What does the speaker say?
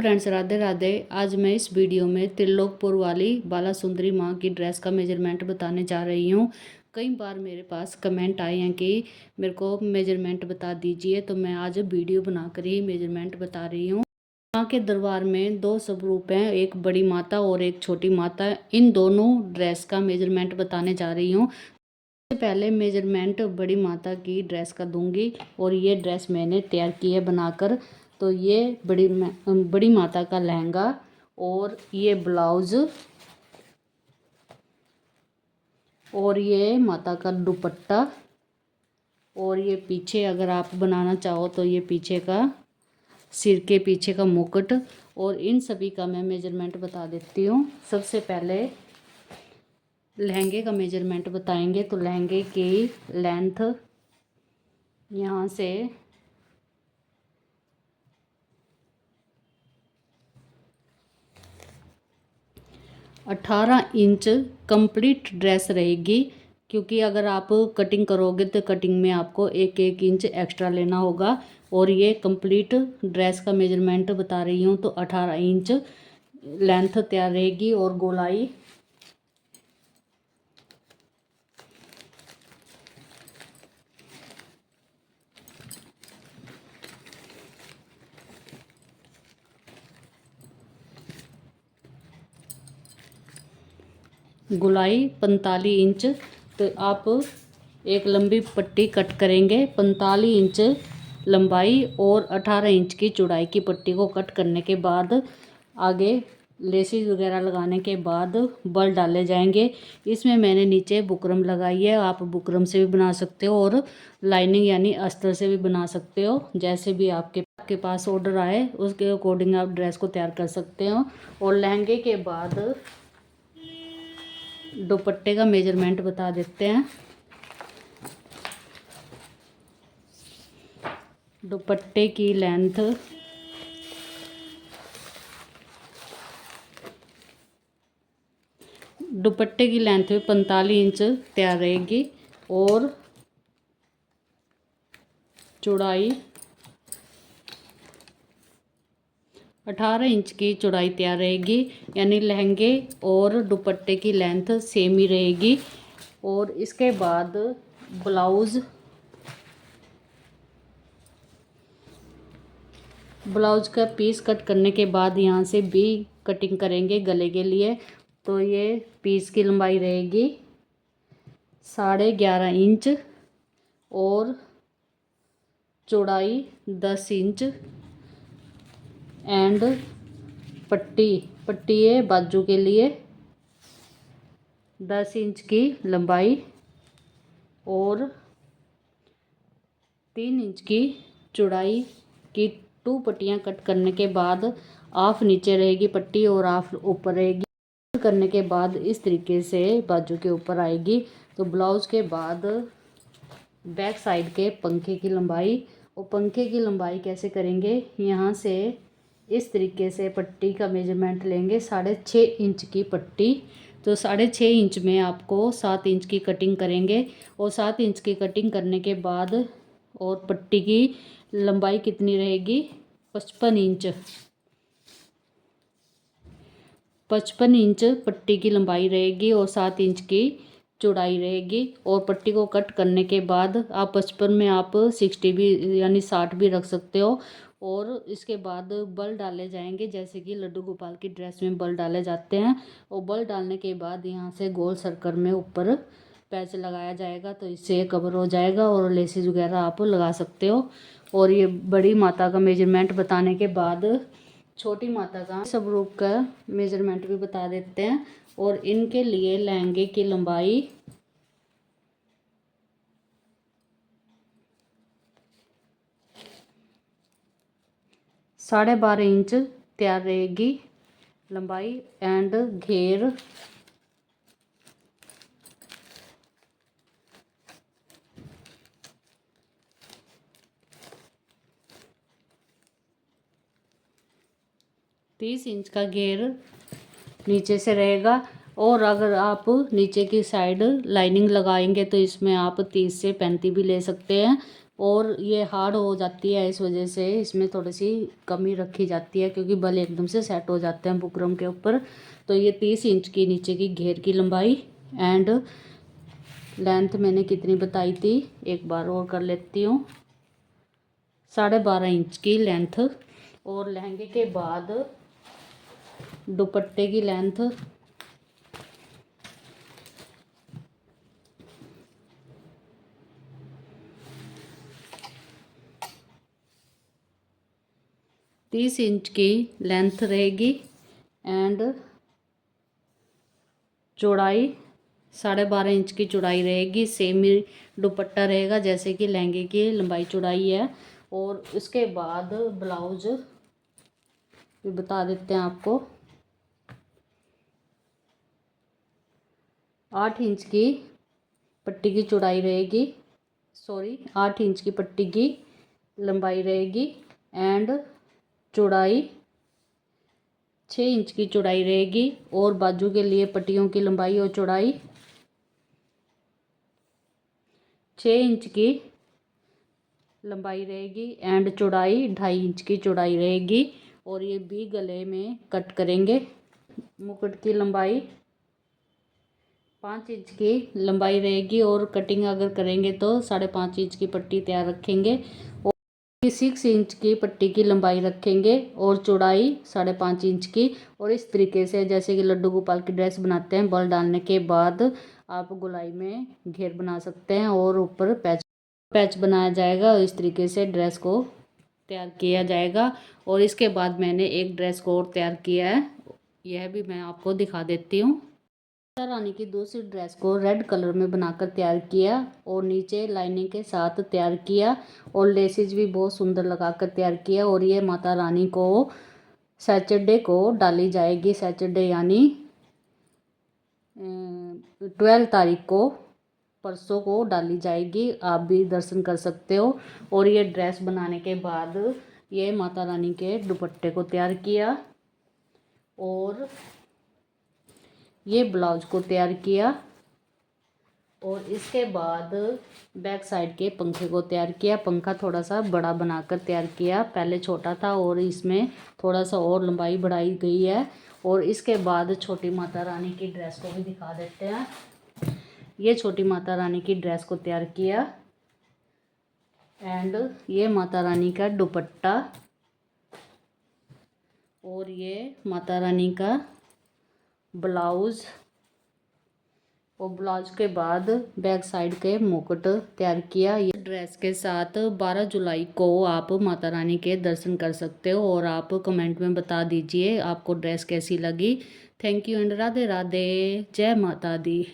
Friends, Radhe Radhe. आज मैं इस वीडियो में त्रिलोकपुर वाली बाला सुंदरी माँ की ड्रेस का मेजरमेंट बताने जा रही हूँ। कई बार मेरे पास कमेंट आए हैं कि मेरे को मेजरमेंट बता दीजिए, तो मैं आज वीडियो बनाकर ही मेजरमेंट बता रही हूँ। माँ के दरबार में दो स्वरूप हैं, एक बड़ी माता और एक छोटी माता। इन दोनों ड्रेस का मेजरमेंट बताने जा रही हूँ। सबसे पहले मेजरमेंट बड़ी माता की ड्रेस का दूंगी और ये ड्रेस मैंने तैयार की है बनाकर। तो ये बड़ी माता का लहंगा और ये ब्लाउज और ये माता का दुपट्टा और ये पीछे अगर आप बनाना चाहो तो ये पीछे का सिर के पीछे का मुकुट, और इन सभी का मैं मेजरमेंट बता देती हूँ। सबसे पहले लहंगे का मेजरमेंट बताएंगे। तो लहंगे की लेंथ यहाँ से 18 इंच कंप्लीट ड्रेस रहेगी, क्योंकि अगर आप कटिंग करोगे तो कटिंग में आपको एक एक इंच एक्स्ट्रा लेना होगा। और ये कंप्लीट ड्रेस का मेजरमेंट बता रही हूँ, तो 18 इंच लेंथ तैयार रहेगी। और गोलाई गोलाई 45 इंच। तो आप एक लंबी पट्टी कट करेंगे 45 इंच लंबाई और 18 इंच की चौड़ाई की पट्टी को कट करने के बाद आगे लेसिस वगैरह लगाने के बाद बल डाले जाएंगे। इसमें मैंने नीचे बुकरम लगाई है, आप बुकरम से भी बना सकते हो और लाइनिंग यानी अस्तर से भी बना सकते हो। जैसे भी आपके पास ऑर्डर आए उसके अकॉर्डिंग आप ड्रेस को तैयार कर सकते हो। और लहंगे के बाद दुपट्टे का मेजरमेंट बता देते हैं। दुपट्टे की लेंथ दुपट्टे की लेंथ में 45 इंच तैयार रहेगी और चौड़ाई 18 इंच की चौड़ाई तैयार रहेगी, यानी लहंगे और दुपट्टे की लेंथ सेम ही रहेगी। और इसके बाद ब्लाउज का पीस कट करने के बाद यहाँ से भी कटिंग करेंगे गले के लिए। तो ये पीस की लंबाई रहेगी 11.5 इंच और चौड़ाई 10 इंच। एंड पट्टी है बाजू के लिए 10 इंच की लंबाई और 3 इंच की चौड़ाई की 2 पट्टियाँ कट करने के बाद हाफ नीचे रहेगी पट्टी और हाफ ऊपर रहेगी। करने के बाद इस तरीके से बाजू के ऊपर आएगी। तो ब्लाउज के बाद बैक साइड के पंखे की लंबाई, और पंखे की लंबाई कैसे करेंगे, यहाँ से इस तरीके से पट्टी का मेजरमेंट लेंगे 6.5 इंच की पट्टी। तो 6.5 इंच में आपको 7 इंच की कटिंग करेंगे। और 7 इंच की कटिंग करने के बाद और पट्टी की लंबाई कितनी रहेगी 55 इंच। 55 इंच पट्टी की लंबाई रहेगी और 7 इंच की चौड़ाई रहेगी। और पट्टी को कट करने के बाद आप 55 में आप 60 भी यानी 60 भी रख सकते हो। और इसके बाद बल डाले जाएंगे, जैसे कि लड्डू गोपाल की ड्रेस में बल डाले जाते हैं। और बल डालने के बाद यहाँ से गोल सर्कल में ऊपर पैच लगाया जाएगा, तो इससे कवर हो जाएगा और लेसिस वगैरह आप लगा सकते हो। और ये बड़ी माता का मेजरमेंट बताने के बाद छोटी माता का सब रूप का मेजरमेंट भी बता देते हैं। और इनके लिए लहंगे की लंबाई 12.5 इंच तैयार रहेगी लंबाई। एंड घेर 30 इंच का घेर नीचे से रहेगा। और अगर आप नीचे की साइड लाइनिंग लगाएंगे तो इसमें आप 30 से 35 भी ले सकते हैं। और ये हार्ड हो जाती है, इस वजह से इसमें थोड़ी सी कमी रखी जाती है, क्योंकि बल एकदम से सेट हो जाते हैं बुकरम के ऊपर। तो ये 30 इंच की नीचे की घेर की लंबाई एंड लेंथ मैंने कितनी बताई थी, एक बार और कर लेती हूँ, 12.5 इंच की लेंथ। और लहंगे के बाद दुपट्टे की लेंथ 30 इंच की लेंथ रहेगी एंड चौड़ाई 12.5 इंच की चौड़ाई रहेगी। सेम ही दुपट्टा रहेगा जैसे कि लहंगे की लंबाई चौड़ाई है। और उसके बाद ब्लाउज भी बता देते हैं आपको। 8 इंच की पट्टी की चौड़ाई रहेगी, 8 इंच की पट्टी की लंबाई रहेगी एंड चौड़ाई 6 इंच की चौड़ाई रहेगी। और बाजू के लिए पट्टियों की लंबाई और चौड़ाई 6 इंच की लंबाई रहेगी एंड चौड़ाई 2.5 इंच की चौड़ाई रहेगी। और ये भी गले में कट करेंगे। मुकुट की लंबाई 5 इंच की लंबाई रहेगी और कटिंग अगर करेंगे तो 5.5 इंच की पट्टी तैयार रखेंगे और 6 इंच की पट्टी की लंबाई रखेंगे और चौड़ाई 5.5 इंच की। और इस तरीके से जैसे कि लड्डू गोपाल की ड्रेस बनाते हैं, बल डालने के बाद आप गोलाई में घेर बना सकते हैं और ऊपर पैच बनाया जाएगा। इस तरीके से ड्रेस को तैयार किया जाएगा। और इसके बाद मैंने एक ड्रेस को और तैयार किया है, यह भी मैं आपको दिखा देती हूँ। माता रानी की दूसरी ड्रेस को रेड कलर में बनाकर तैयार किया और नीचे लाइनिंग के साथ तैयार किया और लेसेस भी बहुत सुंदर लगाकर तैयार किया। और ये माता रानी को सैटरडे को डाली जाएगी, सैटरडे यानी 12 तारीख को, परसों को डाली जाएगी। आप भी दर्शन कर सकते हो। और ये ड्रेस बनाने के बाद ये माता रानी के दुपट्टे को तैयार किया और ये ब्लाउज को तैयार किया और इसके बाद बैक साइड के पंखे को तैयार किया। पंखा थोड़ा सा बड़ा बनाकर तैयार किया, पहले छोटा था और इसमें थोड़ा सा और लंबाई बढ़ाई गई है। और इसके बाद छोटी माता रानी की ड्रेस को भी दिखा देते हैं। ये छोटी माता रानी की ड्रेस को तैयार किया एंड ये माता रानी का दुपट्टा और ये माता रानी का ब्लाउज और ब्लाउज के बाद बैक साइड के मुकुट तैयार किया। ये ड्रेस के साथ 12 जुलाई को आप माता रानी के दर्शन कर सकते हो। और आप कमेंट में बता दीजिए आपको ड्रेस कैसी लगी। Thank you and Radhe Radhe, जय माता दी।